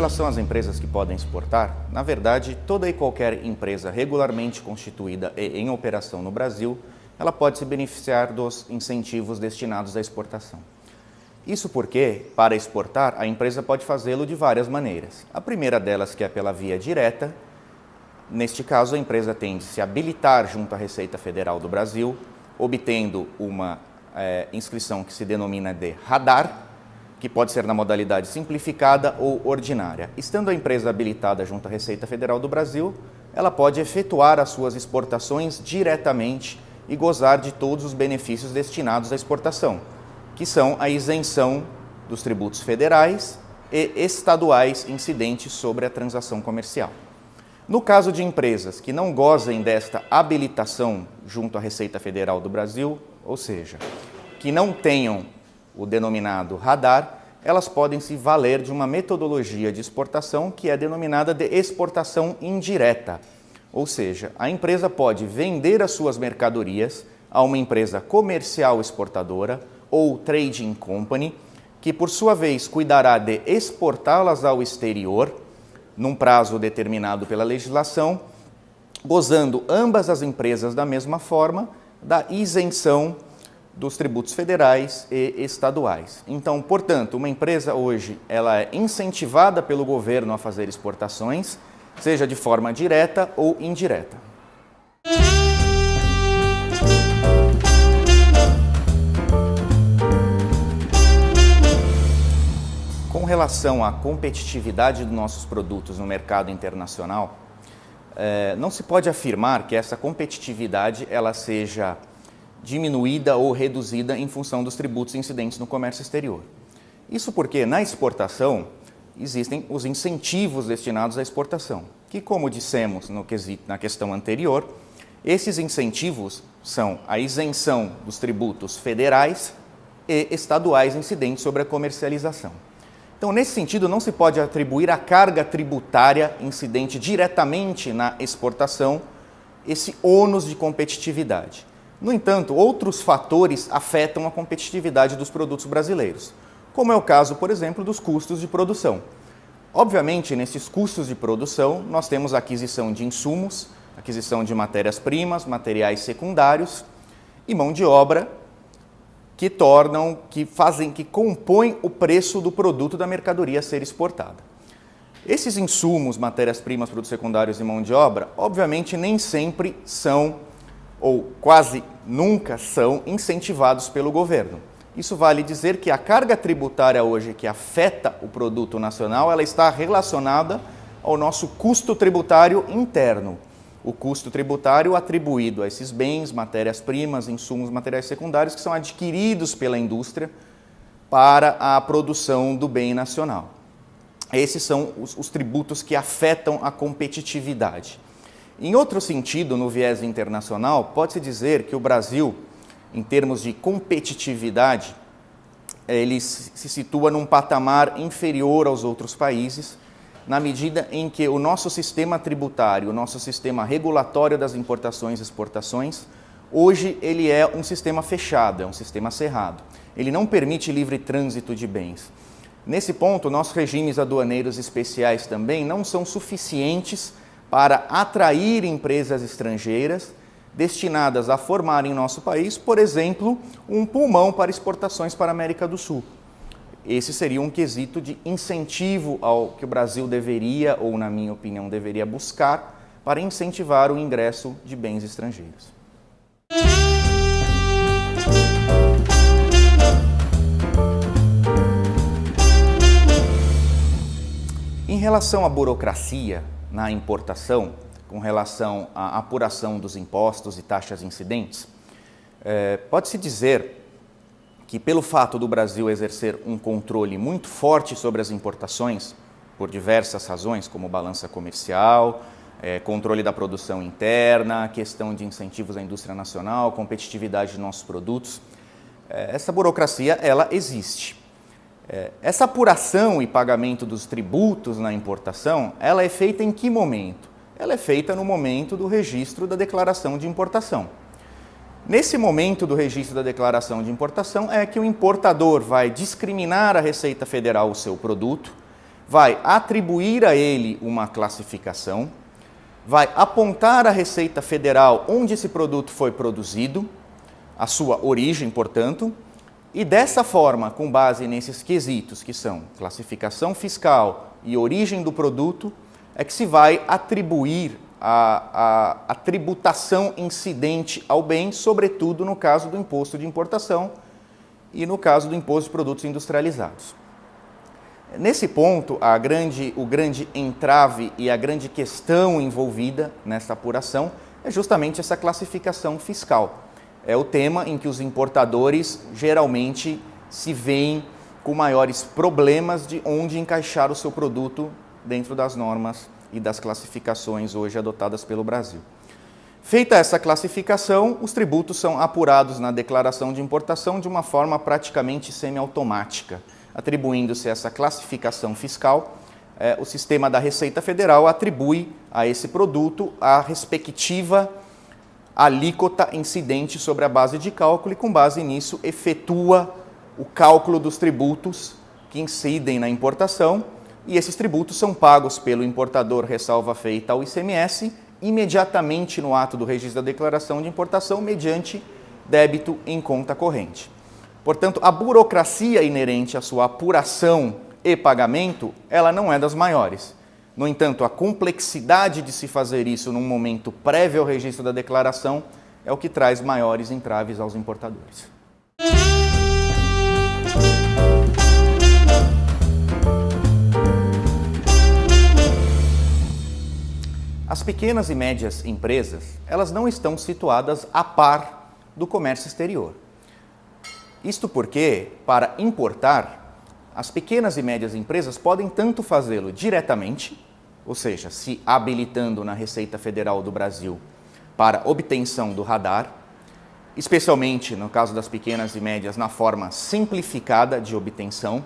relação às empresas que podem exportar, na verdade, toda e qualquer empresa regularmente constituída e em operação no Brasil, ela pode se beneficiar dos incentivos destinados à exportação. Isso porque, para exportar, a empresa pode fazê-lo de várias maneiras. A primeira delas, que é pela via direta. Neste caso, a empresa tem de se habilitar junto à Receita Federal do Brasil, obtendo uma inscrição que se denomina de radar, que pode ser na modalidade simplificada ou ordinária. Estando a empresa habilitada junto à Receita Federal do Brasil, ela pode efetuar as suas exportações diretamente e gozar de todos os benefícios destinados à exportação, que são a isenção dos tributos federais e estaduais incidentes sobre a transação comercial. No caso de empresas que não gozem desta habilitação junto à Receita Federal do Brasil, ou seja, que não tenham o denominado radar, elas podem se valer de uma metodologia de exportação que é denominada de exportação indireta. Ou seja, a empresa pode vender as suas mercadorias a uma empresa comercial exportadora ou trading company, que por sua vez cuidará de exportá-las ao exterior, num prazo determinado pela legislação, gozando ambas as empresas da mesma forma da isenção dos tributos federais e estaduais. Então, portanto, uma empresa hoje ela é incentivada pelo governo a fazer exportações, seja de forma direta ou indireta. Com relação à competitividade dos nossos produtos no mercado internacional, não se pode afirmar que essa competitividade ela seja diminuída ou reduzida em função dos tributos incidentes no comércio exterior. Isso porque na exportação existem os incentivos destinados à exportação, que, como dissemos na questão anterior, esses incentivos são a isenção dos tributos federais e estaduais incidentes sobre a comercialização. Então, nesse sentido, não se pode atribuir à carga tributária incidente diretamente na exportação esse ônus de competitividade. No entanto, outros fatores afetam a competitividade dos produtos brasileiros, como é o caso, por exemplo, dos custos de produção. Obviamente, nesses custos de produção, nós temos a aquisição de insumos, aquisição de matérias-primas, materiais secundários e mão de obra que compõem o preço do produto da mercadoria a ser exportada. Esses insumos, matérias-primas, produtos secundários e mão de obra, obviamente nem sempre são, ou quase nunca são, incentivados pelo governo. Isso vale dizer que a carga tributária hoje que afeta o produto nacional, ela está relacionada ao nosso custo tributário interno. O custo tributário atribuído a esses bens, matérias-primas, insumos, materiais secundários que são adquiridos pela indústria para a produção do bem nacional. Esses são os tributos que afetam a competitividade. Em outro sentido, no viés internacional, pode-se dizer que o Brasil, em termos de competitividade, ele se situa num patamar inferior aos outros países, na medida em que o nosso sistema tributário, o nosso sistema regulatório das importações e exportações, hoje ele é um sistema fechado, é um sistema cerrado. Ele não permite livre trânsito de bens. Nesse ponto, nossos regimes aduaneiros especiais também não são suficientes para atrair empresas estrangeiras destinadas a formar em nosso país, por exemplo, um pulmão para exportações para a América do Sul. Esse seria um quesito de incentivo ao que o Brasil deveria, ou na minha opinião, deveria buscar para incentivar o ingresso de bens estrangeiros. Em relação à burocracia na importação, com relação à apuração dos impostos e taxas incidentes, pode-se dizer que pelo fato do Brasil exercer um controle muito forte sobre as importações, por diversas razões, como balança comercial, controle da produção interna, questão de incentivos à indústria nacional, competitividade de nossos produtos, essa burocracia ela existe. Essa apuração e pagamento dos tributos na importação, ela é feita em que momento? Ela é feita no momento do registro da declaração de importação. Nesse momento do registro da declaração de importação é que o importador vai discriminar à Receita Federal o seu produto, vai atribuir a ele uma classificação, vai apontar à Receita Federal onde esse produto foi produzido, a sua origem, portanto, e dessa forma, com base nesses quesitos que são classificação fiscal e origem do produto, é que se vai atribuir a tributação incidente ao bem, sobretudo no caso do imposto de importação e no caso do imposto de produtos industrializados. Nesse ponto, o grande entrave e a grande questão envolvida nessa apuração é justamente essa classificação fiscal. É o tema em que os importadores geralmente se veem com maiores problemas de onde encaixar o seu produto dentro das normas e das classificações hoje adotadas pelo Brasil. Feita essa classificação, os tributos são apurados na declaração de importação de uma forma praticamente semiautomática. Atribuindo-se essa classificação fiscal, o sistema da Receita Federal atribui a esse produto a respectiva alíquota incidente sobre a base de cálculo e, com base nisso, efetua o cálculo dos tributos que incidem na importação, e esses tributos são pagos pelo importador, ressalva feita ao ICMS, imediatamente no ato do registro da declaração de importação, mediante débito em conta corrente. Portanto, a burocracia inerente à sua apuração e pagamento, ela não é das maiores. No entanto, a complexidade de se fazer isso num momento prévio ao registro da declaração é o que traz maiores entraves aos importadores. As pequenas e médias empresas, elas não estão situadas a par do comércio exterior. Isto porque, para importar, as pequenas e médias empresas podem tanto fazê-lo diretamente, ou seja, se habilitando na Receita Federal do Brasil para obtenção do radar, especialmente no caso das pequenas e médias na forma simplificada de obtenção,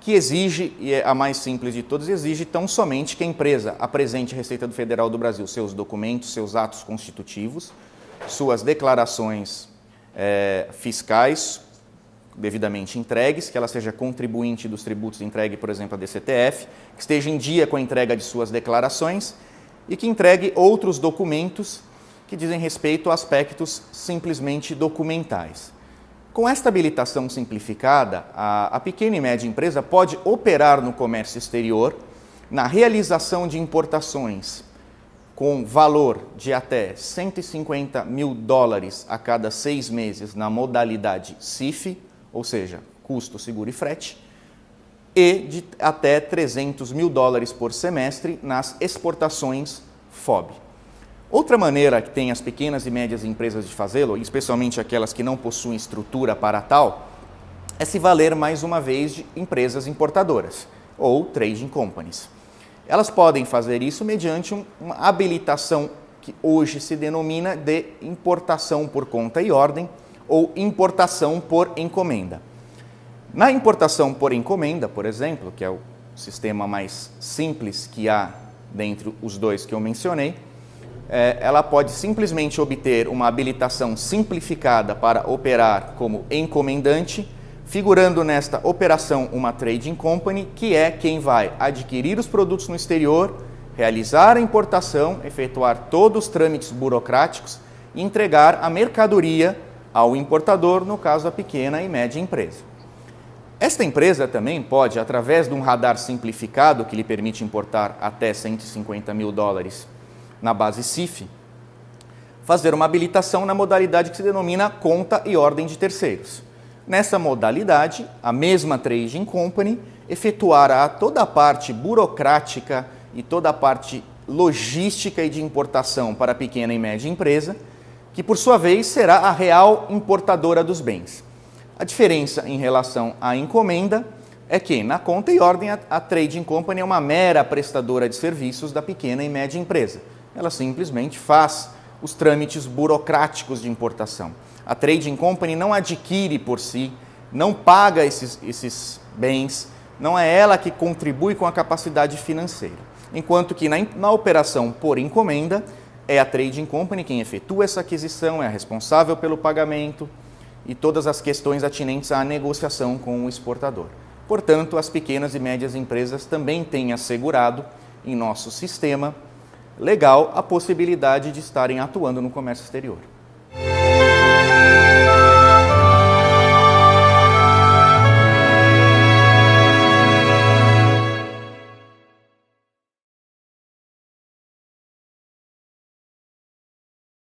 que exige, e é a mais simples de todas, exige tão somente que a empresa apresente à Receita Federal do Brasil seus documentos, seus atos constitutivos, suas declarações fiscais devidamente entregues, que ela seja contribuinte dos tributos entregue, por exemplo, à DCTF, que esteja em dia com a entrega de suas declarações e que entregue outros documentos que dizem respeito a aspectos simplesmente documentais. Com esta habilitação simplificada, a pequena e média empresa pode operar no comércio exterior na realização de importações com valor de até $150 mil a cada 6 meses na modalidade CIF, ou seja, custo, seguro e frete, e de até $300 mil por semestre nas exportações FOB. Outra maneira que tem as pequenas e médias empresas de fazê-lo, especialmente aquelas que não possuem estrutura para tal, é se valer mais uma vez de empresas importadoras, ou trading companies. Elas podem fazer isso mediante uma habilitação que hoje se denomina de importação por conta e ordem, ou importação por encomenda. Na importação por encomenda, por exemplo, que é o sistema mais simples que há dentre os dois que eu mencionei, ela pode simplesmente obter uma habilitação simplificada para operar como encomendante, figurando nesta operação uma trading company, que é quem vai adquirir os produtos no exterior, realizar a importação, efetuar todos os trâmites burocráticos e entregar a mercadoria ao importador, no caso a pequena e média empresa. Esta empresa também pode, através de um radar simplificado que lhe permite importar até $150 mil na base CIF, fazer uma habilitação na modalidade que se denomina conta e ordem de terceiros. Nessa modalidade, a mesma trading company efetuará toda a parte burocrática e toda a parte logística e de importação para a pequena e média empresa, que por sua vez será a real importadora dos bens. A diferença em relação à encomenda é que, na conta e ordem, a trading company é uma mera prestadora de serviços da pequena e média empresa. Ela simplesmente faz os trâmites burocráticos de importação. A trading company não adquire por si, não paga esses bens, não é ela que contribui com a capacidade financeira. Enquanto que na operação por encomenda, é a trading company quem efetua essa aquisição, é a responsável pelo pagamento e todas as questões atinentes à negociação com o exportador. Portanto, as pequenas e médias empresas também têm assegurado em nosso sistema legal a possibilidade de estarem atuando no comércio exterior.